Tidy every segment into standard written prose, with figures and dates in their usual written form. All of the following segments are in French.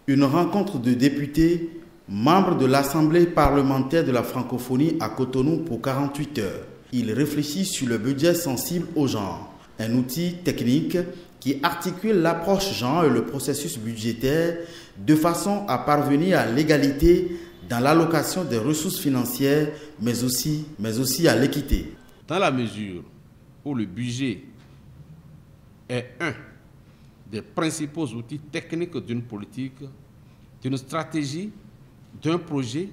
Une rencontre de députés, membres de l'Assemblée parlementaire de la francophonie à Cotonou pour 48 heures. Ils réfléchissent sur le budget sensible au genre, un outil technique qui articule l'approche genre et le processus budgétaire de façon à parvenir à l'égalité dans l'allocation des ressources financières, mais aussi à l'équité. Dans la mesure où le budget est un des principaux outils techniques d'une politique, d'une stratégie, d'un projet,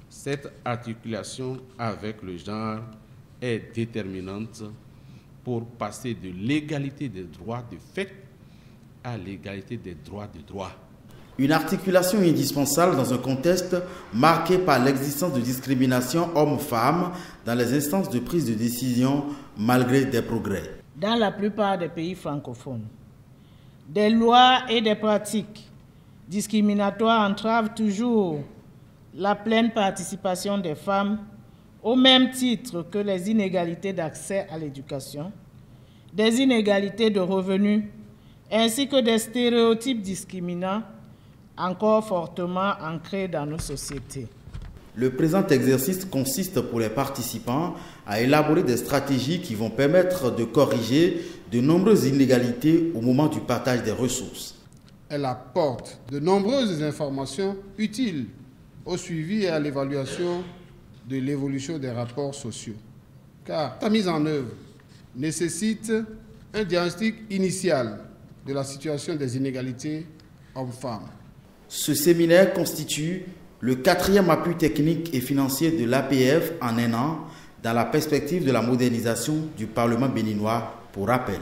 cette articulation avec le genre est déterminante pour passer de l'égalité des droits de fait à l'égalité des droits de droit. Une articulation indispensable dans un contexte marqué par l'existence de discrimination hommes-femmes dans les instances de prise de décision malgré des progrès. Dans la plupart des pays francophones, des lois et des pratiques discriminatoires entravent toujours la pleine participation des femmes au même titre que les inégalités d'accès à l'éducation, des inégalités de revenus, ainsi que des stéréotypes discriminants encore fortement ancrés dans nos sociétés. Le présent exercice consiste pour les participants à élaborer des stratégies qui vont permettre de corriger de nombreuses inégalités au moment du partage des ressources. Elle apporte de nombreuses informations utiles au suivi et à l'évaluation de l'évolution des rapports sociaux. Car sa mise en œuvre nécessite un diagnostic initial de la situation des inégalités hommes-femmes. Ce séminaire constitue le 4e appui technique et financier de l'APF en un an dans la perspective de la modernisation du Parlement béninois, pour rappel.